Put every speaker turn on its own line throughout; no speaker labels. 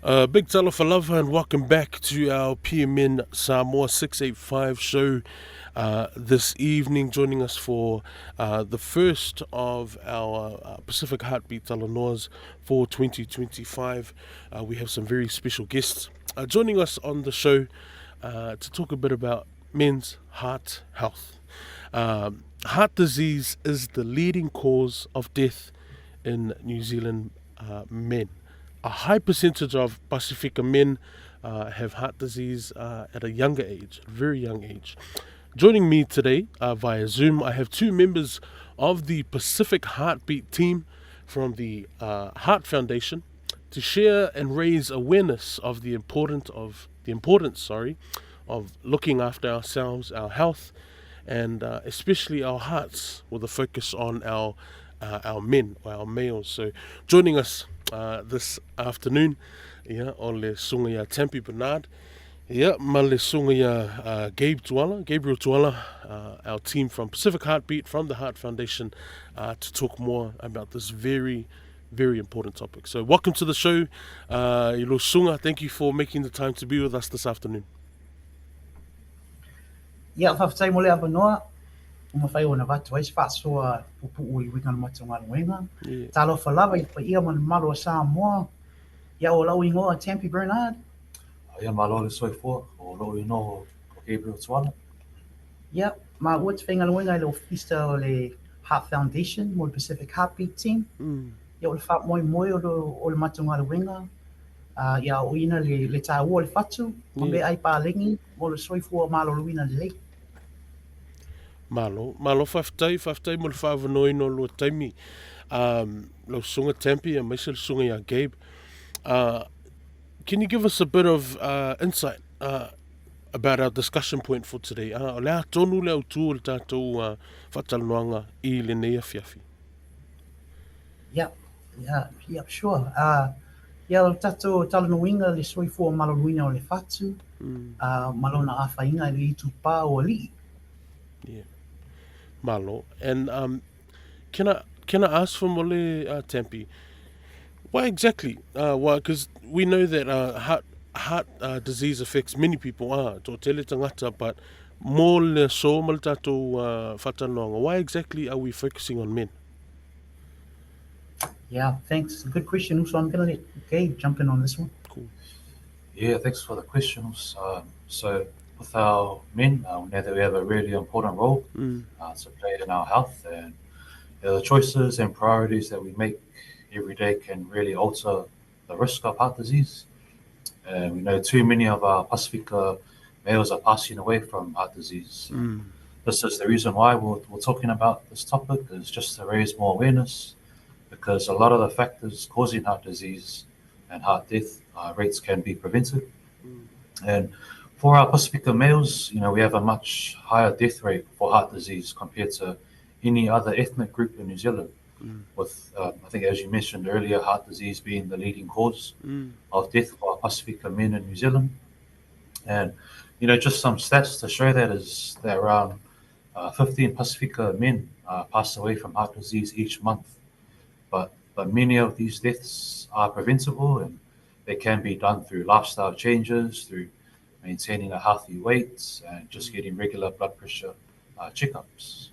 Big talo for love and welcome back to our PMN Samoa 685 show this evening. Joining us for the first of our Pacific Heartbeat Talanoas for 2025. We have some very special guests joining us on the show to talk a bit about men's heart health. Heart disease is the leading cause of death in New Zealand men. A high percentage of Pacifica men have heart disease at a younger age, a very young age. Joining me today via Zoom, I have two members of the Pacific Heartbeat team from the Heart Foundation to share and raise awareness of the importance, of looking after ourselves, our health, and especially our hearts, with a focus on our men, or our males. So, joining us this afternoon, on le sunga ya Tampy Bernard, ma le sunga ya Gabriel Tuala, our team from Pacific Heartbeat, from the Heart Foundation, to talk more about this very, very important topic. So, welcome to the show, Ilo Sunga. Thank you for making the time to be with us this afternoon.
Ia whawhatai mo le awa noa, uma whai ona watu eis whaasua pupu ui wika na matunga nuenga.
Yeah.
Talo whalawa i pa ia man malo a Samoa. Ia o lau ingoa Tampy Bernard.
Ia malo le soifua o lo ino o Gabriel Tuala.
Ia, ma ua te whainga nuenga i le ofista o le Heart Foundation mo le Pacific Heartbeat Team. Ia o le wha moi o le matunga nuenga. Ia o ina le tā ua le whatu, ma me ai pālengi mo le soifua malo luina le lei.
Malo whaftai mo le whawanoi no lua taimi. Lo sunga Tampy and maisa le sunga ya Gabe. Can you give us a bit of insight about our discussion point for today? O lea tonu lea utu o le tātou whatalanoanga I le nei awhiawhi.
Yeah, sure. Ia o tātou talanoinga le soifua malo luina o le whatu. Malona a whainga le itu pā o li.
Yeah. Malo. And can I ask for mole Tampy? Why exactly? Why? Because we know that heart disease affects many people. To tele tangata, but more le so mal tātou whatalanoanga. Why exactly are we focusing on men?
Yeah, thanks. Good question. So I'm going to let Gabe jump in on this one.
Cool.
Yeah, thanks for the questions. So with our men, we know that we have a really important role to play in our health, and the choices and priorities that we make every day can really alter the risk of heart disease. And we know too many of our Pacifica males are passing away from heart disease. This is the reason why we're talking about this topic, is just to raise more awareness, because a lot of the factors causing heart disease and heart death rates can be prevented. And for our Pacifica males, we have a much higher death rate for heart disease compared to any other ethnic group in New Zealand, with, I think as you mentioned earlier, heart disease being the leading cause of death for our Pacifica men in New Zealand. And, just some stats to show that is that around 15 Pacifica men pass away from heart disease each month. But many of these deaths are preventable, and they can be done through lifestyle changes, through maintaining a healthy weight, and just getting regular blood pressure checkups.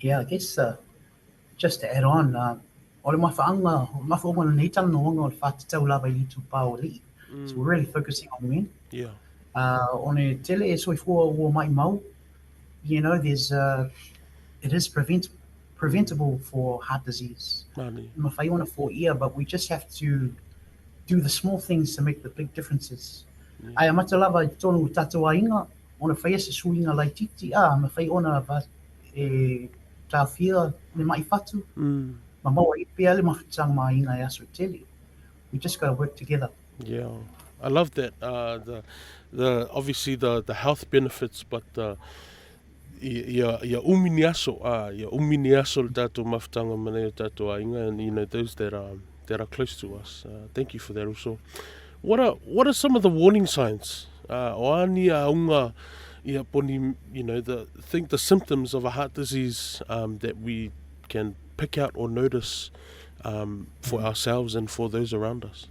Yeah, I guess just to add on, o le mawhaonga nei talanoanga o le whātatau lawa I tu pā o li. So we're really focusing on men.
Yeah.
O ne tele e soifua ua mai mau, there's it is preventable for heart disease. Mawhaiona for ear, but we just have to do the small things to make the big differences. Ai amata lava I tonu tātou ainga, ona whaia se suinga lai titi, mawhai ona e tāwhia ne mai whatu, ma maua I pia le mawhitanga ma inga e aso tele. We just got to work together.
Yeah, I love that. The obviously the health benefits, but ia umini aso le tātou mawhitanga mana o tātou ainga, and those that are close to us. Thank you for that also. What are some of the warning signs? O ani a unga ia poni, the symptoms of a heart disease that we can pick out or notice for ourselves and for those around us.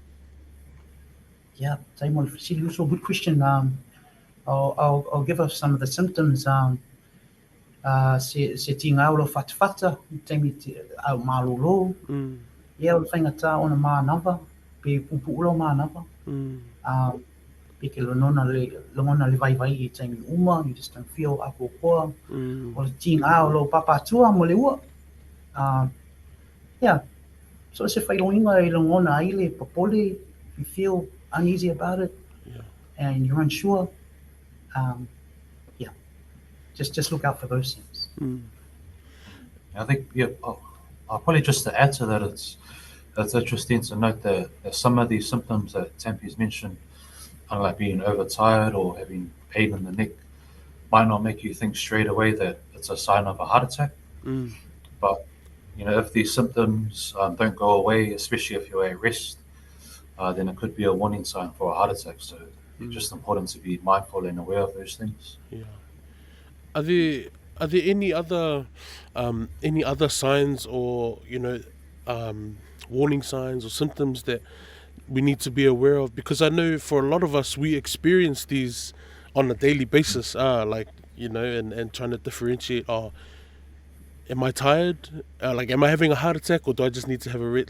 Yeah, Taimo, also good question. I'll give us some of the symptoms. Se tinga alo fatafata, taimi au malolo.
Mm,
Yeah, o whaingata ona mānawa, pe pupu ulo mānawa.
mm,
Um, pe ke longona le vai vai i taimi uma, you just don't feel ako koa.
mm,
O le tinga alo papatua mo le ua. Um, yeah, so se whairoinga e longona ai le papole, you feel uneasy about it
yeah.
and you're unsure. Um, yeah, just look out for those things.
Mm,
I think, yeah, I'll probably just to add to that, it's interesting to note that some of these symptoms that Tampy's mentioned, kind of like being overtired or having pain in the neck, might not make you think straight away that it's a sign of a heart attack.
mm,
But if these symptoms don't go away, especially if you're at rest, then it could be a warning sign for a heart attack. So it's
mm,
just important to be mindful and aware of those things.
yeah. Are there are there any other signs or warning signs or symptoms that we need to be aware of? Because I know for a lot of us we experience these on a daily basis. And trying to differentiate. Oh, am I tired? Am I having a heart attack, or do I just need to have a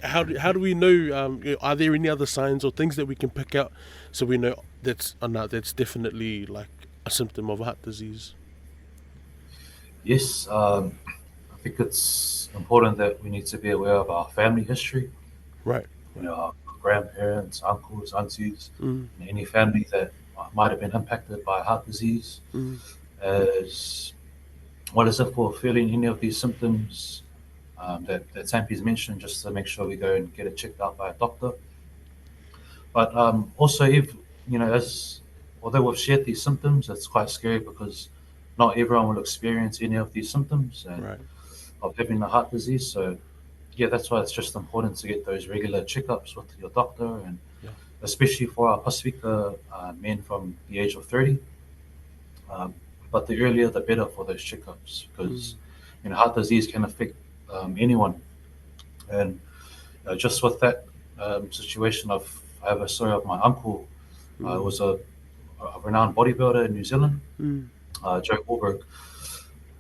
how do we know? Are there any other signs or things that we can pick out so we know that's definitely like a symptom of heart disease?
Yes, I think it's important that we need to be aware of our family history.
Right.
Our grandparents, uncles, aunties,
Mm,
and any family that might have been impacted by heart disease.
mm,
As well as if we're feeling any of these symptoms that Tampy's mentioned, just to make sure we go and get it checked out by a doctor. But also, if as although we've shared these symptoms, it's quite scary because not everyone will experience any of these symptoms and
right.
of having a heart disease. So yeah, that's why it's just important to get those regular checkups with your doctor, and
Yeah.
especially for our Pacifica men from the age of 30. Um, but the earlier, the better for those checkups
Mm,
because heart disease can affect anyone. And just with that situation of, I have a story of my uncle. Was a renowned bodybuilder in New Zealand,
mm,
Joe Warburg,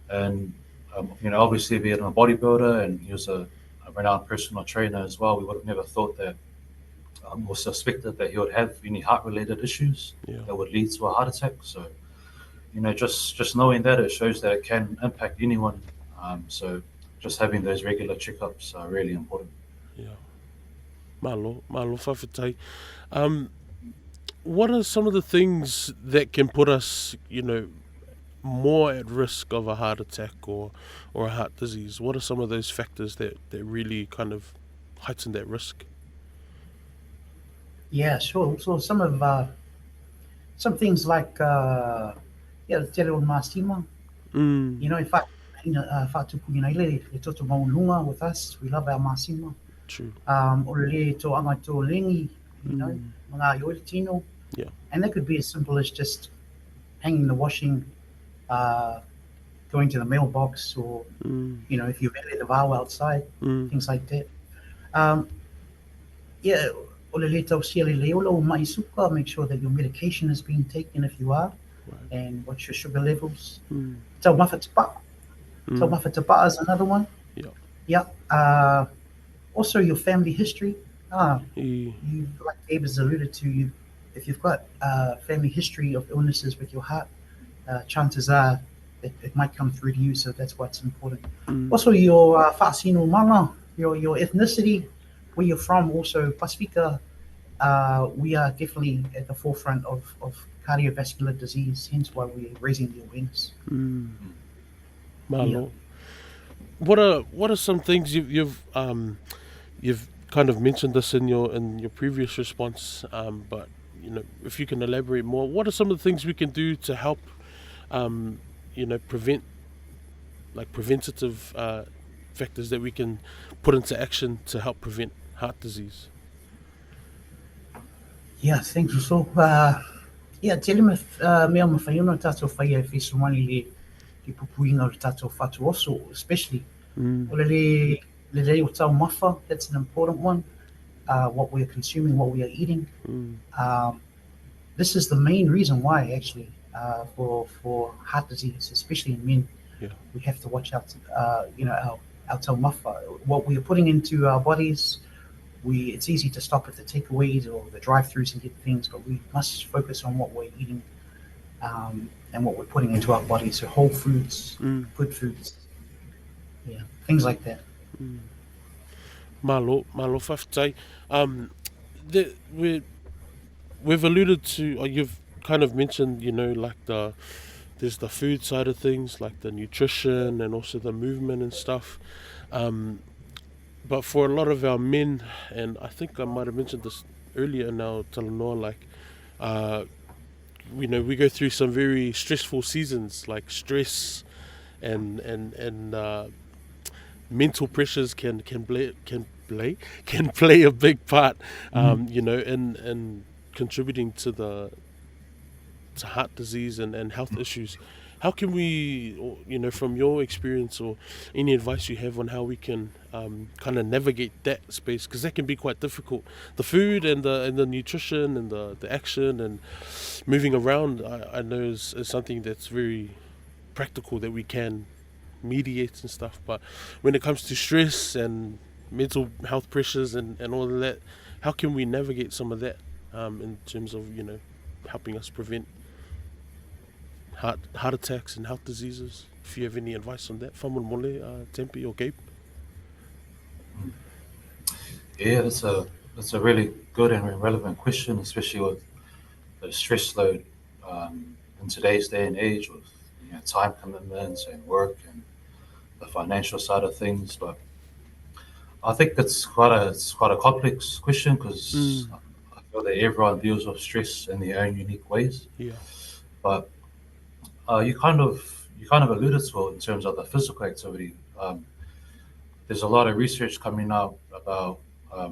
and obviously being a bodybuilder, and he was a renowned personal trainer as well. We would have never thought that, or suspected that he would have any heart-related issues
yeah.
that would lead to a heart attack. So, just knowing that, it shows that it can impact anyone. So, just having those regular checkups are really important.
Yeah. Malo whawhetai. Um, what are some of the things that can put us, more at risk of a heart attack or a heart disease? What are some of those factors that really kind of heighten that risk?
Yeah, sure. So some things like the tele o mastima.
Mm,
In fact, whātupu i nei le toto maununga with us. We love our masima.
true.
O le to anga to lengi,
Mm,
mga yoil tino.
yeah.
And that could be as simple as just hanging the washing, uh, going to the mailbox, or,
Mm,
if you've ended the vow outside,
mm,
things like that. Um, yeah, o le tau sia le leola o mai suka, make sure that your medication is being taken if you are,
right.
and watch your sugar levels.
Mm,
Tau mawhatapa. Tau
mm,
mawhatapa is another one.
yeah.
Yeah. Also, your family history.
E,
Like Abe has alluded to, if you've got a family history of illnesses with your heart, chances are it might come through to you. So that's why it's important.
mm,
Also, your whaasino mana, your ethnicity, where you're from. Also, Pacifica, we are definitely at the forefront of cardiovascular disease. Hence why we're raising the awareness.
mm,
Yeah.
malo. What are some things you've kind of mentioned this in your previous response, but if you can elaborate more, what are some of the things we can do to help prevent, like preventative factors that we can put into action to help prevent heart disease?
Yeah, thank you. So, tele me mea mawhaiona tātou whai e whesumani le pupuinga o tātou whatu also, especially.
Mm,
O le rei o tau mawha, that's an important one. what we're consuming, what we are eating.
Mm.
Um, this is the main reason why, actually, for heart disease, especially in men.
Yeah.
We have to watch out. Our taumafa, what we are putting into our bodies. It's easy to stop at the takeaways or the drive-throughs and get things, but we must focus on what we're eating, and what we're putting into our bodies. So whole foods,
Mm.
good foods, yeah, things like that.
Mm. Malo whawhtai. The, we've alluded to, or you've kind of mentioned, like there's the food side of things, like the nutrition and also the movement and stuff. But for a lot of our men, and I think I might have mentioned this earlier in our Talanoa, like, we go through some very stressful seasons, like stress and mental pressures can play a big part, in contributing to heart disease and health issues. How can we, from your experience or any advice you have on how we can kind of navigate that space? Because that can be quite difficult. The food and the nutrition and the action and moving around, I know is something that's very practical that we can mediate and stuff. But when it comes to stress and mental health pressures and all of that, how can we navigate some of that in terms of helping us prevent heart attacks and health diseases? If you have any advice on that, Whamon Mole, Tampy or Gabe?
Yeah, that's a really good and relevant question, especially with the stress load in today's day and age with time commitments and work and the financial side of things. But I think it's quite a complex question because
Mm.
I feel that everyone deals with stress in their own unique ways.
Yeah.
But you kind of alluded to it in terms of the physical activity. There's a lot of research coming out about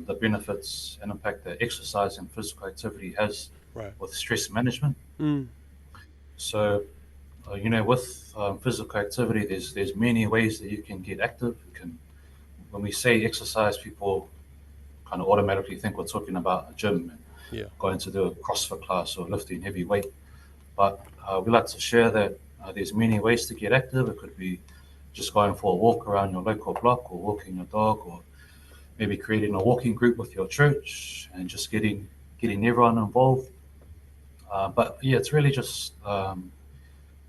the benefits and impact that exercise and physical activity has
Right.
with stress management.
Mm.
So, with physical activity, there's many ways that you can get active. When we say exercise, people kind of automatically think we're talking about a gym and
Yeah.
going to do a CrossFit class or lifting heavy weight. But we like to share that there's many ways to get active. It could be just going for a walk around your local block or walking your dog or maybe creating a walking group with your church and just getting everyone involved. But yeah, it's really just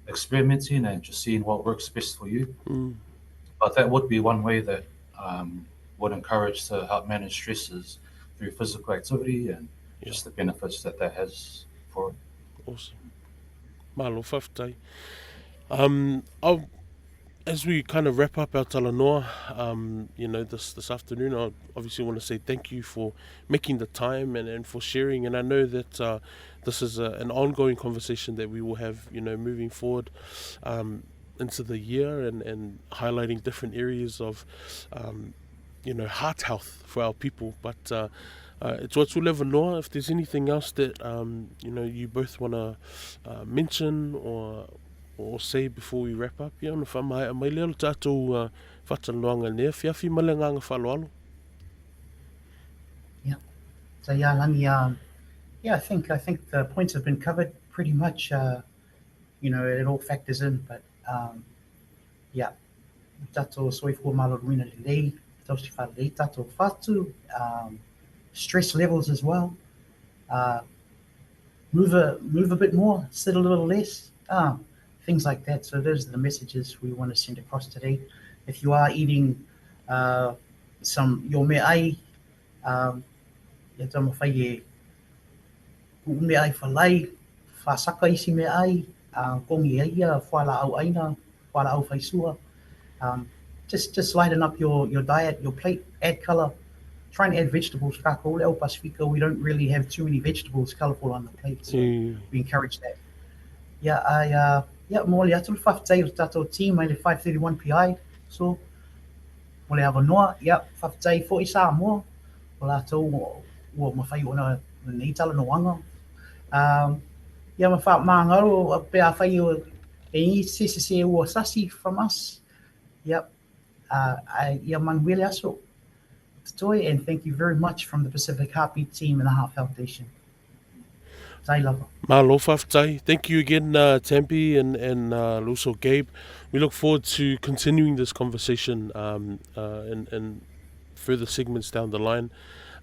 experimenting and just seeing what works best for you.
Mm.
But that would be one way that would encourage to help manage stresses through physical activity and
Yeah.
just the benefits that has for it.
Awesome. Malo whawhtai. I'll As we kind of wrap up our talanoa, this afternoon, I obviously want to say thank you for making the time and for sharing. And I know that this is an ongoing conversation that we will have, moving forward into the year and highlighting different areas of, heart health for our people. But it's what's noa. If there's anything else that you both want to mention or say before we wrap up, no mai leo tātou whataloanga nea, whiawhi malenganga whaloalo.
Yeah. So yeah, Lani, yeah, I think the points have been covered pretty much. It all factors in, but yeah, tato soifua malo ruina lei, tausi whalei tato whatu, stress levels as well. Uh, move a bit more, sit a little less, things like that. So those are the messages we want to send across today. If you are eating some your me ai, ia tama whai e me ai whalai, whasaka isi me ai, kongi aia, whala au aina, whala au whaisua. Um, just lighten up your diet, your plate, add color. Try and add vegetables. Kako El Pacifico, we don't really have too many vegetables colorful on the plate, so we encourage that. Yeah, mo le atu whawhtai o tātou team mai le 531 PI. So, mo le awa noa, whawhtai fo i Samoa. O lātou ua mawhai ona nei tala no anga. Ma wha māngaro pe a whai o e se ua sasi from us. Yep. Ia Manuele Aso. Toi, and thank you very much from the Pacific Heartbeat team and the Heart Foundation. Tai lava.
Malo whawhtai. Thank you again, Tampy and also Gabe. We look forward to continuing this conversation in further segments down the line.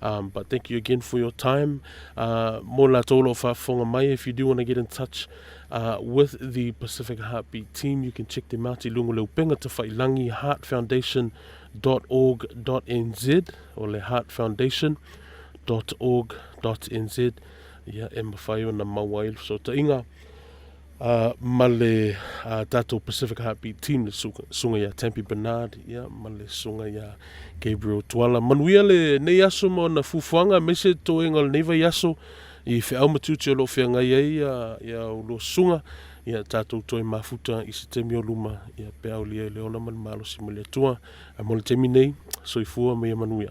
But thank you again for your time. Mō la tōlo whawhonga mai. If you do want to get in touch with the Pacific Heartbeat team, you can check them out i lungo leo penga te whailangi heartfoundation.org.nz or le heartfoundation.org.nz. Ia e mawhai o na mawai. So ta inga ma le tātou Pacific Heartbeat team le sunga ia Tampy Bernard, ia ma le sunga ia Gabriel Tuala. Manuia le nei aso mo na fufuanga mese to inga le neiva yaso i whiau matuti o lo whianga iei ia o lo sunga ia tātou toi mafuta i se temi o luma ia pēau lia leona man malo si mele tua a mo le temi nei so i fua me manuia.